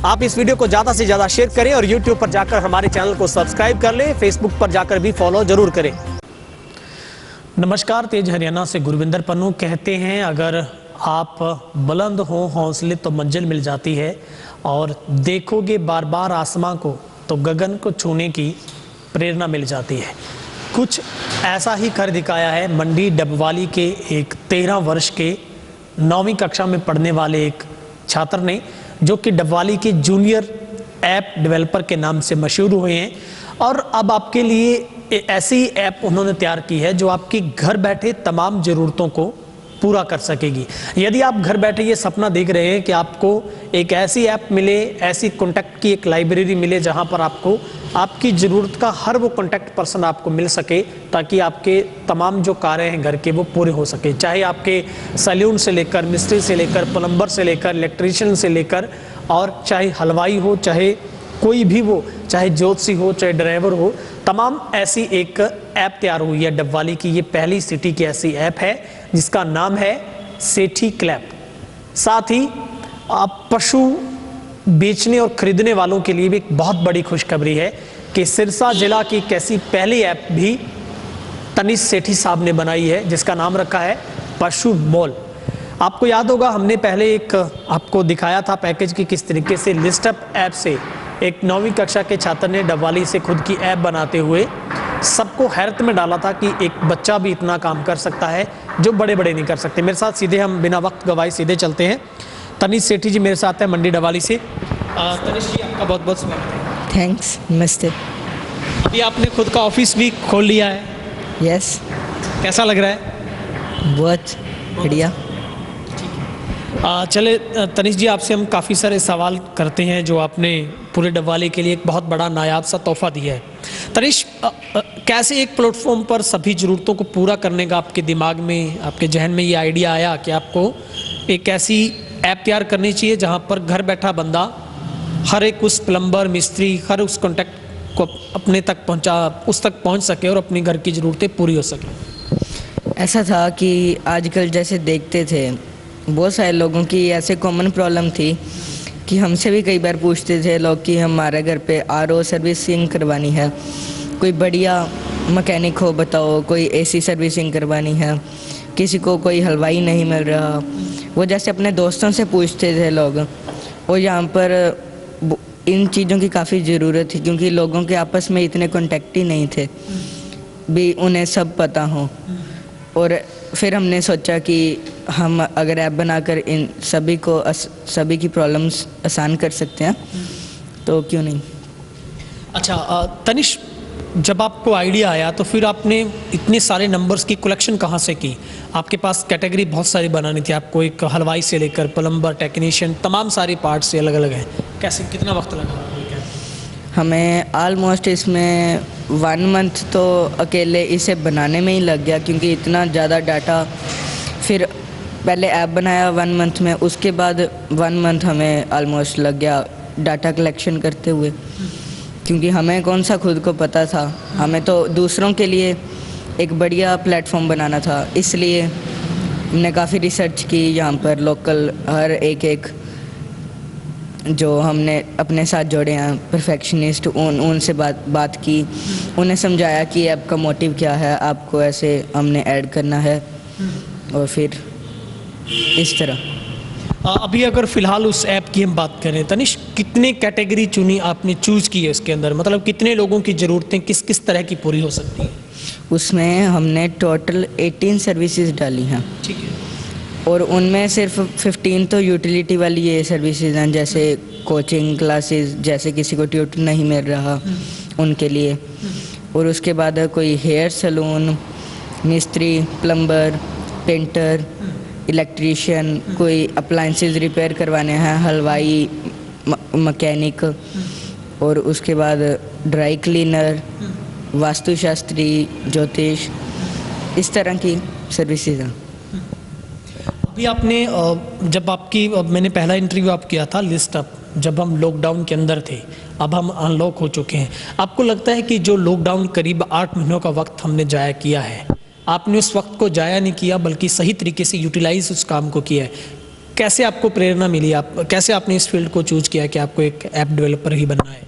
आप इस वीडियो को ज़्यादा से ज़्यादा शेयर करें और यूट्यूब पर जाकर हमारे चैनल को सब्सक्राइब कर लें, फेसबुक पर जाकर भी फॉलो जरूर करें। नमस्कार, तेज हरियाणा से गुरविंदर पन्नू। कहते हैं अगर आप बुलंद हो हौसले तो मंजिल मिल जाती है, और देखोगे बार बार आसमां को तो गगन को छूने की प्रेरणा मिल जाती है। कुछ ऐसा ही कर दिखाया है मंडी डबवाली के एक 13 वर्ष के 9वीं कक्षा में पढ़ने वाले एक छात्र ने, जो कि डबवाली के जूनियर ऐप डेवलपर के नाम से मशहूर हुए हैं। और अब आपके लिए ऐसी ऐप उन्होंने तैयार की है जो आपकी घर बैठे तमाम ज़रूरतों को पूरा कर सकेगी। यदि आप घर बैठे ये सपना देख रहे हैं कि आपको एक ऐसी ऐप मिले, ऐसी कॉन्टैक्ट की एक लाइब्रेरी मिले जहां पर आपको आपकी ज़रूरत का हर वो कॉन्टैक्ट पर्सन आपको मिल सके, ताकि आपके तमाम जो कार्य हैं घर के वो पूरे हो सके। चाहे आपके सैलून से लेकर, मिस्त्री से लेकर, प्लम्बर से लेकर, इलेक्ट्रीशियन से लेकर, और चाहे हलवाई हो, चाहे कोई भी वो, चाहे ज्योतिषी हो, चाहे ड्राइवर हो, तमाम ऐसी एक ऐप तैयार हुई है डबवाली की। ये पहली सिटी की ऐसी ऐप है जिसका नाम है सेठी क्लैप। साथ ही आप पशु बेचने और खरीदने वालों के लिए भी एक बहुत बड़ी खुशखबरी है कि सिरसा जिला की एक ऐसी पहली ऐप भी तनिष सेठी साहब ने बनाई है, जिसका नाम रखा है पशु मॉल। आपको याद होगा, हमने पहले एक आपको दिखाया था पैकेज की किस तरीके से लिस्टअप ऐप से एक 9वीं कक्षा के छात्र ने डबवाली से खुद की ऐप बनाते हुए सबको हैरत में डाला था कि एक बच्चा भी इतना काम कर सकता है जो बड़े बड़े नहीं कर सकते। मेरे साथ सीधे हम बिना वक्त गवाए सीधे चलते हैं। तनिष सेठी जी मेरे साथ है मंडी डबवाली से। तनिष जी, आपका बहुत बहुत स्वागत है। थैंक्स, नमस्ते। अभी आपने खुद का ऑफिस भी खोल लिया है? यस। कैसा लग रहा है? बहुत बढ़िया। चले तनिष जी, आपसे हम काफ़ी सारे सवाल करते हैं जो आपने पूरे डबवाली के लिए एक बहुत बड़ा नायाब सा तोहफा दिया है। तनिष, कैसे एक प्लेटफॉर्म पर सभी ज़रूरतों को पूरा करने का आपके दिमाग में, आपके जहन में ये आइडिया आया कि आपको एक ऐसी ऐप तैयार करनी चाहिए जहां पर घर बैठा बंदा हर एक उस प्लम्बर, मिस्त्री, हर उस कॉन्टैक्ट को अपने तक उस तक पहुंच सके और अपनी घर की ज़रूरतें पूरी हो सके? ऐसा था कि आजकल जैसे देखते थे बहुत सारे लोगों की ऐसे कॉमन प्रॉब्लम थी कि हमसे भी कई बार पूछते थे लोग कि हमारे घर पे आरओ सर्विसिंग करवानी है, कोई बढ़िया मैकेनिक हो बताओ, कोई एसी सर्विसिंग करवानी है, किसी को कोई हलवाई नहीं मिल रहा। वो जैसे अपने दोस्तों से पूछते थे लोग, और यहाँ पर इन चीज़ों की काफ़ी ज़रूरत थी क्योंकि लोगों के आपस में इतने कॉन्टेक्ट ही नहीं थे भी उन्हें सब पता हो। और फिर हमने सोचा कि हम अगर ऐप बनाकर इन सभी की प्रॉब्लम्स आसान कर सकते हैं तो क्यों नहीं। अच्छा तनिष, जब आपको आइडिया आया तो फिर आपने इतने सारे नंबर्स की कलेक्शन कहाँ से की? आपके पास कैटेगरी बहुत सारी बनानी थी आपको, एक हलवाई से लेकर प्लम्बर, टेक्नीशियन, तमाम सारे पार्ट्स से अलग अलग हैं। कैसे, कितना वक्त लगा? हमें ऑलमोस्ट इसमें 1 मंथ तो अकेले इसे बनाने में ही लग गया क्योंकि इतना ज़्यादा डाटा। फिर पहले ऐप बनाया 1 मंथ में, उसके बाद 1 मंथ हमें ऑलमोस्ट लग गया डाटा कलेक्शन करते हुए, क्योंकि हमें कौन सा खुद को पता था, हमें तो दूसरों के लिए एक बढ़िया प्लेटफॉर्म बनाना था। इसलिए हमने काफ़ी रिसर्च की यहाँ पर लोकल हर एक जो हमने अपने साथ जोड़े हैं परफेक्शनिस्ट, उनसे बात की, उन्हें समझाया कि ऐप का मोटिव क्या है, आपको ऐसे हमने ऐड करना है, और फिर इस तरह। अभी अगर फ़िलहाल उस ऐप की हम बात करें तनिष, कितने कैटेगरी चुनी आपने, चूज़ की है उसके अंदर? मतलब कितने लोगों की ज़रूरतें किस किस तरह की पूरी हो सकती हैं? उसमें हमने टोटल 18 सर्विसेज डाली हैं। ठीक है। और उनमें सिर्फ 15 तो यूटिलिटी वाली ये सर्विसेज हैं, जैसे कोचिंग क्लासेस, जैसे किसी को ट्यूटर नहीं मिल रहा उनके लिए। और उसके बाद कोई हेयर सैलून, मिस्त्री, प्लम्बर, पेंटर, इलेक्ट्रीशियन, कोई अप्लाइंसेस रिपेयर करवाने हैं, हलवाई, मैकेनिक, और उसके बाद ड्राई क्लीनर, वास्तुशास्त्री, ज्योतिष, इस तरह की सर्विसेज हैं। अभी आपने जब मैंने पहला इंटरव्यू आप किया था लिस्टअप, जब हम लॉकडाउन के अंदर थे, अब हम अनलॉक हो चुके हैं। आपको लगता है कि जो लॉकडाउन करीब 8 महीनों का वक्त हमने जाया किया है, आपने उस वक्त को जाया नहीं किया बल्कि सही तरीके से यूटिलाइज उस काम को किया है? कैसे आपको प्रेरणा मिली, आप कैसे आपने इस फील्ड को चूज किया कि आपको एक ऐप डेवलपर ही बनना है?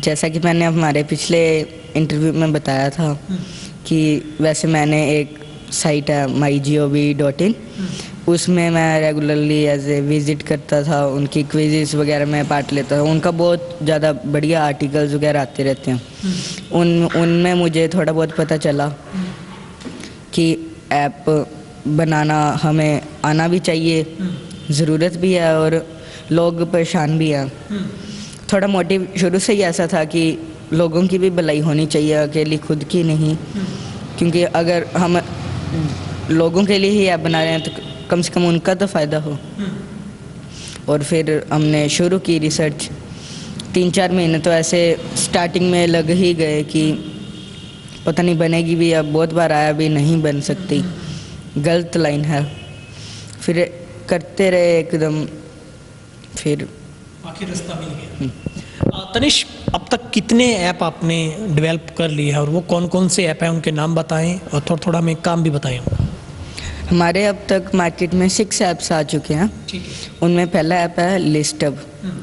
जैसा कि मैंने हमारे पिछले इंटरव्यू में बताया था कि वैसे मैंने एक साइट है mygov.in, उसमें मैं रेगुलरली एज ए विज़िट करता था, उनकी क्विज़ेस वगैरह में पार्ट लेता था। उनका बहुत ज़्यादा बढ़िया आर्टिकल्स वगैरह आते रहते हैं। उनमें मुझे थोड़ा बहुत पता चला कि ऐप बनाना हमें आना भी चाहिए, ज़रूरत भी है और लोग परेशान भी हैं। थोड़ा मोटिव शुरू से ही ऐसा था कि लोगों की भी भलाई होनी चाहिए, अकेली खुद की नहीं, क्योंकि अगर हम लोगों के लिए ही ऐप बना रहे हैं तो कम से कम उनका तो फ़ायदा हो। और फिर हमने शुरू की रिसर्च। 3-4 महीने तो ऐसे स्टार्टिंग में लग ही गए कि पता नहीं बनेगी भी, अब बहुत बार आया भी नहीं बन सकती, गलत लाइन है। फिर करते रहे एकदम, फिर आखिर रास्ता मिल गया। तनिष, अब तक कितने ऐप आपने डेवलप कर लिए हैं और वो कौन कौन से ऐप हैं, उनके नाम बताएं और थोड़ा थोड़ा हमें काम भी बताएं। हमारे अब तक मार्केट में 6 ऐप्स आ चुके हैं। ठीक है। उनमें पहला ऐप है लिस्टअप,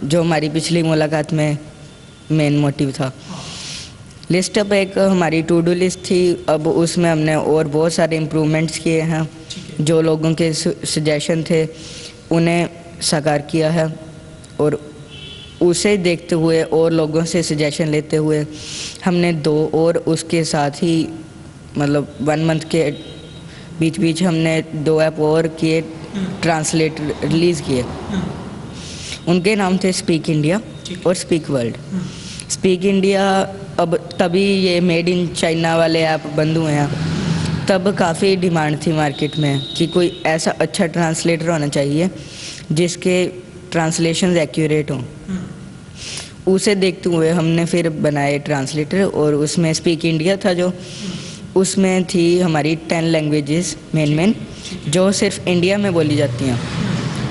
जो हमारी पिछली मुलाकात में मेन मोटिव था। लिस्टअप एक हमारी टू डू लिस्ट थी, अब उसमें हमने और बहुत सारे इम्प्रूवमेंट्स किए हैं। जो लोगों के सजेशन थे उन्हें साकार किया है, और उसे देखते हुए और लोगों से सजेशन लेते हुए हमने 2 और उसके साथ ही मतलब 1 मंथ के बीच बीच हमने 2 ऐप और किए, ट्रांसलेट रिलीज़ किए। उनके नाम थे स्पीक इंडिया और स्पीक वर्ल्ड। स्पीक इंडिया, अब तभी ये मेड इन चाइना वाले ऐप बंद हुए हैं, तब काफ़ी डिमांड थी मार्केट में कि कोई ऐसा अच्छा ट्रांसलेटर होना चाहिए जिसके ट्रांसलेशन एक्यूरेट हों। उसे देखते हुए हमने फिर बनाए ट्रांसलेटर, और उसमें स्पीक इंडिया था जो उसमें थी हमारी 10 लैंग्वेजेस मेन जो सिर्फ इंडिया में बोली जाती हैं,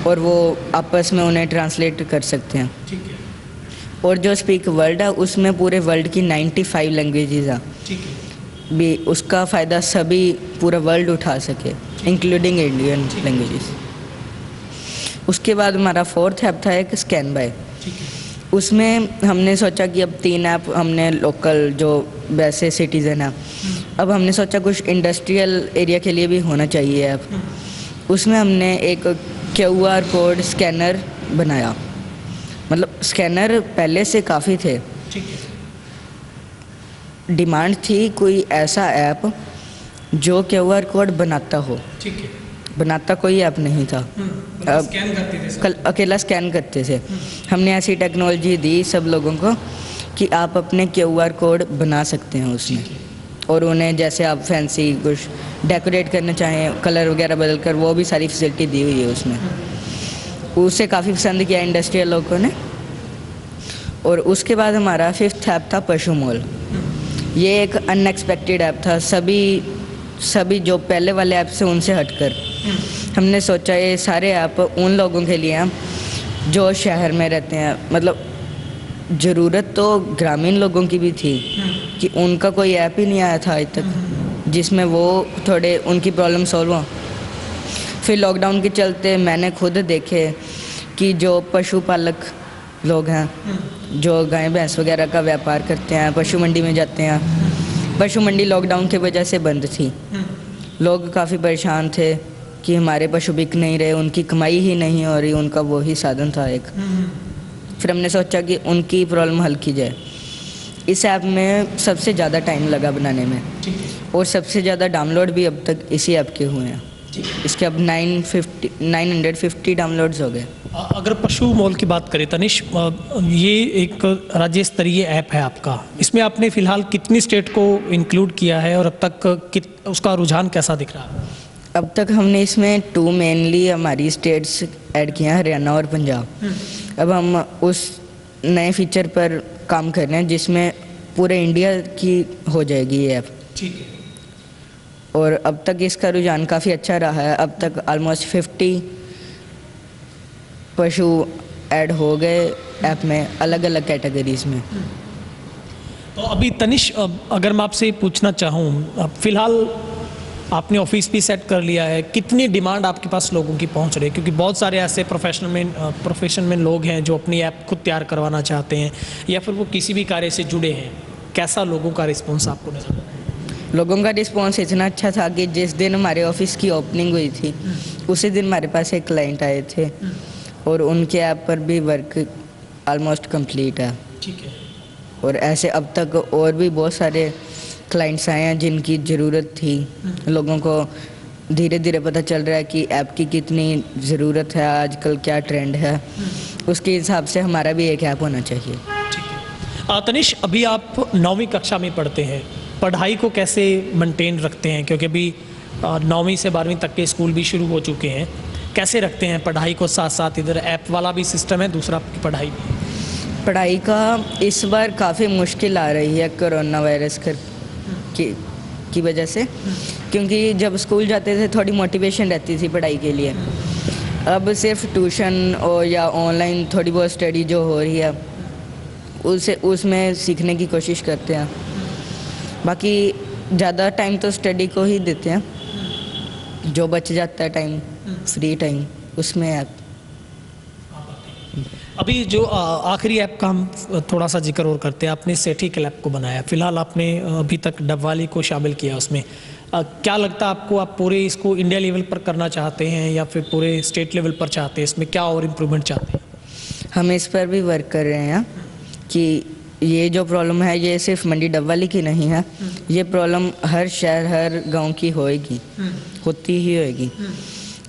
और वो आपस में उन्हें ट्रांसलेट कर सकते हैं। ठीक है। और जो स्पीक वर्ल्ड है उसमें पूरे वर्ल्ड की 95 लैंग्वेजेस हैं। ठीक है। भी उसका फ़ायदा सभी पूरा वर्ल्ड उठा सके, इंक्लूडिंग इंडियन लैंग्वेजेस। उसके बाद हमारा 4th ऐप था एक स्कैन बाय। उसमें हमने सोचा कि अब 3 ऐप हमने लोकल जो वैसे सिटीज़न हैं, अब हमने सोचा कुछ इंडस्ट्रियल एरिया के लिए भी होना चाहिए ऐप। उसमें हमने एक QR कोड स्कैनर बनाया। मतलब स्कैनर पहले से काफ़ी थे, डिमांड थी कोई ऐसा ऐप जो QR कोड बनाता हो। ठीक है। बनाता कोई ऐप नहीं था, स्कैन करते थे अकेला स्कैन करते थे। हमने ऐसी टेक्नोलॉजी दी सब लोगों को कि आप अपने QR कोड बना सकते हैं उसमें, और उन्हें जैसे आप फैंसी कुछ डेकोरेट करना चाहें, कलर वगैरह बदल कर, वो भी सारी फैसिलिटी दी हुई है उसमें। उसे काफ़ी पसंद किया इंडस्ट्रियल लोगों ने। और उसके बाद हमारा 5th ऐप था पशु मॉल। ये एक अनएक्सपेक्टेड ऐप था, सभी जो पहले वाले ऐप से उनसे हटकर हमने सोचा ये सारे ऐप उन लोगों के लिए हैं जो शहर में रहते हैं। मतलब ज़रूरत तो ग्रामीण लोगों की भी थी कि उनका कोई ऐप ही नहीं आया था आज तक जिसमें वो थोड़े उनकी प्रॉब्लम सॉल्व हो। फिर लॉकडाउन के चलते मैंने खुद देखे कि जो पशुपालक लोग हैं, जो गाय भैंस वगैरह का व्यापार करते हैं, पशु मंडी में जाते हैं, पशु मंडी लॉकडाउन की वजह से बंद थी। लोग काफ़ी परेशान थे कि हमारे पशु बिक नहीं रहे, उनकी कमाई ही नहीं हो रही, उनका वो ही साधन था एक। फिर हमने सोचा कि उनकी प्रॉब्लम हल की जाए। इस ऐप में सबसे ज़्यादा टाइम लगा बनाने में, और सबसे ज़्यादा डाउनलोड भी अब तक इसी ऐप के हुए हैं। इसके अब 950 डाउनलोड्स हो गए। अगर पशु मॉल की बात करें तनिष, ये एक राज्य स्तरीय ऐप है आपका, इसमें आपने फ़िलहाल कितनी स्टेट को इंक्लूड किया है और अब तक उसका रुझान कैसा दिख रहा है? अब तक हमने इसमें 2 मेनली हमारी स्टेट्स ऐड किए हैं, हरियाणा और पंजाब। अब हम उस नए फीचर पर काम कर रहे हैं जिसमें पूरे इंडिया की हो जाएगी ये ऐप। ठीक है। और अब तक इसका रुझान काफ़ी अच्छा रहा है। अब तक ऑलमोस्ट 50 पशु ऐड हो गए ऐप में, अलग अलग कैटेगरीज में। तो अभी तनिष, अगर मैं आपसे पूछना चाहूँ, फ़िलहाल आपने ऑफिस भी सेट कर लिया है, कितनी डिमांड आपके पास लोगों की पहुंच रही है? क्योंकि बहुत सारे ऐसे प्रोफेशन में लोग हैं जो अपनी ऐप खुद तैयार करवाना चाहते हैं या फिर वो किसी भी कार्य से जुड़े हैं। कैसा लोगों का रिस्पॉन्स आपको नजर आता है? लोगों का रिस्पॉन्स इतना अच्छा था कि जिस दिन हमारे ऑफिस की ओपनिंग हुई थी उसी दिन हमारे पास एक क्लाइंट आए थे और उनके ऐप पर भी वर्क ऑलमोस्ट कंप्लीट है। ठीक है। और ऐसे अब तक और भी बहुत सारे क्लाइंट्स आए हैं जिनकी ज़रूरत थी। लोगों को धीरे धीरे पता चल रहा है कि ऐप की कितनी ज़रूरत है, आजकल क्या ट्रेंड है, उसके हिसाब से हमारा भी एक ऐप होना चाहिए। ठीक है। तनिष, अभी आप 9वीं कक्षा में पढ़ते हैं, पढ़ाई को कैसे मेंटेन रखते हैं? क्योंकि अभी 9वीं से 12वीं तक के स्कूल भी शुरू हो चुके हैं, कैसे रखते हैं पढ़ाई को साथ साथ? इधर ऐप वाला भी सिस्टम है, दूसरा आपकी पढ़ाई भी। पढ़ाई का इस बार काफ़ी मुश्किल आ रही है कोरोना वायरस की वजह से, क्योंकि जब स्कूल जाते थे थोड़ी मोटिवेशन रहती थी पढ़ाई के लिए। अब सिर्फ ट्यूशन और या ऑनलाइन थोड़ी बहुत स्टडी जो हो रही है उसमें सीखने की कोशिश करते हैं। बाकी ज़्यादा टाइम तो स्टडी को ही देते हैं, जो बच जाता है टाइम, फ्री टाइम, उसमें ऐप। अभी जो आखिरी ऐप का हम थोड़ा सा जिक्र और करते हैं, आपने सेठी क्लब को बनाया, फिलहाल आपने अभी तक डबवाली को शामिल किया उसमें। क्या लगता है आपको, आप पूरे इसको इंडिया लेवल पर करना चाहते हैं या फिर पूरे स्टेट लेवल पर चाहते हैं? इसमें क्या और इम्प्रूवमेंट चाहते हैं? हम इस पर भी वर्क कर रहे हैं कि ये जो प्रॉब्लम है ये सिर्फ मंडी डबवाली की नहीं है, ये प्रॉब्लम हर शहर हर गांव की होएगी, होती ही होएगी।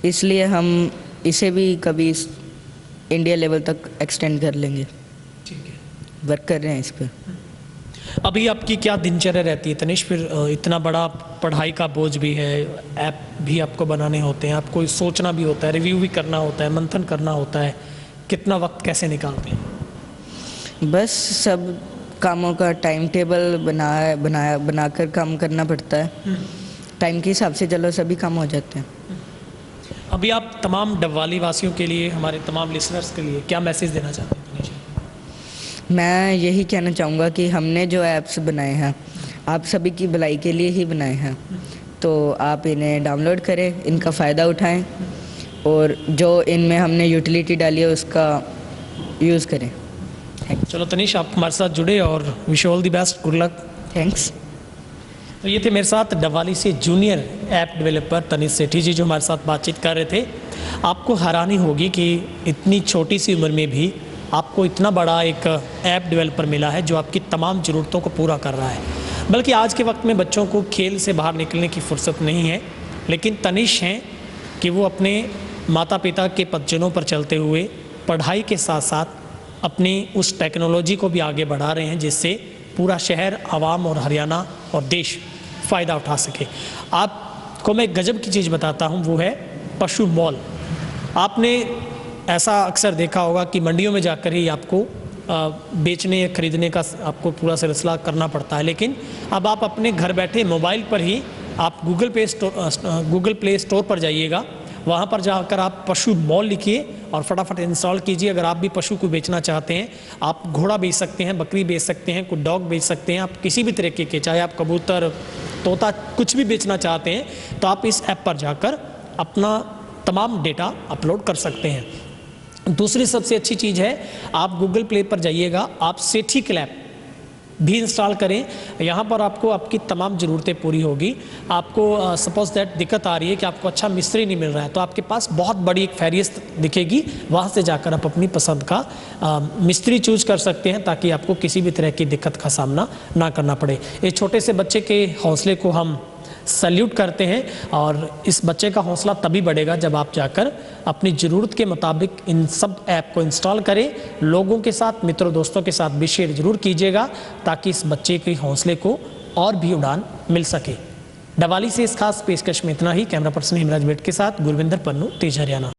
इसलिए हम इसे भी कभी इंडिया लेवल तक एक्सटेंड कर लेंगे। ठीक है। वर्क कर रहे हैं इस पर। अभी आपकी क्या दिनचर्या रहती है तनिष? फिर इतना बड़ा पढ़ाई का बोझ भी है, ऐप भी आपको बनाने होते हैं, आपको सोचना भी होता है, रिव्यू भी करना होता है, मंथन करना होता है, कितना वक्त कैसे निकालते हैं? बस सब कामों का टाइम टेबल बनाकर काम करना पड़ता है। टाइम के हिसाब से चलो सभी काम हो जाते हैं। अभी आप तमाम डबवाली वासियों के लिए, हमारे तमाम लिसनर्स के लिए क्या मैसेज देना चाहते हैं तनिष? मैं यही कहना चाहूँगा कि हमने जो ऐप्स बनाए हैं आप सभी की भलाई के लिए ही बनाए हैं, तो आप इन्हें डाउनलोड करें, इनका फ़ायदा उठाएं और जो इनमें हमने यूटिलिटी डाली है उसका यूज़ करें। चलो तनिष, आप हमारे साथ जुड़े और wish all the best, good luck. Thanks. तो ये थे मेरे साथ डबवाली से जूनियर ऐप डेवलपर तनिष सेठी जी, जो हमारे साथ बातचीत कर रहे थे। आपको हैरानी होगी कि इतनी छोटी सी उम्र में भी आपको इतना बड़ा एक ऐप डेवलपर मिला है जो आपकी तमाम ज़रूरतों को पूरा कर रहा है। बल्कि आज के वक्त में बच्चों को खेल से बाहर निकलने की फुर्सत नहीं है, लेकिन तनिष हैं कि वो अपने माता पिता के पदचिन्हों पर चलते हुए पढ़ाई के साथ साथ अपनी उस टेक्नोलॉजी को भी आगे बढ़ा रहे हैं जिससे पूरा शहर, आवाम और हरियाणा और देश फ़ायदा उठा सके। आपको मैं गजब की चीज़ बताता हूँ, वो है पशु मॉल। आपने ऐसा अक्सर देखा होगा कि मंडियों में जाकर ही आपको बेचने या खरीदने का आपको पूरा सिलसिला करना पड़ता है, लेकिन अब आप अपने घर बैठे मोबाइल पर ही आप गूगल प्ले स्टोर पर जाइएगा, वहाँ पर जाकर आप पशु मॉल लिखिए और फटाफट इंस्टॉल कीजिए। अगर आप भी पशु को बेचना चाहते हैं, आप घोड़ा बेच सकते हैं, बकरी बेच सकते हैं, कुछ डॉग बेच सकते हैं, आप किसी भी तरीके के, चाहे आप कबूतर, तोता, कुछ भी बेचना चाहते हैं तो आप इस ऐप पर जाकर अपना तमाम डेटा अपलोड कर सकते हैं। दूसरी सबसे अच्छी चीज़ है, आप गूगल प्ले पर जाइएगा, आप सेठी क्लब भी इंस्टॉल करें। यहाँ पर आपको आपकी तमाम ज़रूरतें पूरी होगी। आपको सपोज दैट दिक्कत आ रही है कि आपको अच्छा मिस्त्री नहीं मिल रहा है, तो आपके पास बहुत बड़ी एक फहरिस्त दिखेगी, वहाँ से जाकर आप अपनी पसंद का मिस्त्री चूज कर सकते हैं ताकि आपको किसी भी तरह की दिक्कत का सामना ना करना पड़े। इस छोटे से बच्चे के हौसले को हम सल्यूट करते हैं और इस बच्चे का हौसला तभी बढ़ेगा जब आप जाकर अपनी ज़रूरत के मुताबिक इन सब ऐप को इंस्टॉल करें। लोगों के साथ, मित्रों दोस्तों के साथ भी शेयर ज़रूर कीजिएगा ताकि इस बच्चे के हौसले को और भी उड़ान मिल सके। डबवाली से इस खास पेशकश में इतना ही। कैमरा पर्सन हिमराज बेट के साथ गुरविंदर पन्नू, तेज हरियाणा।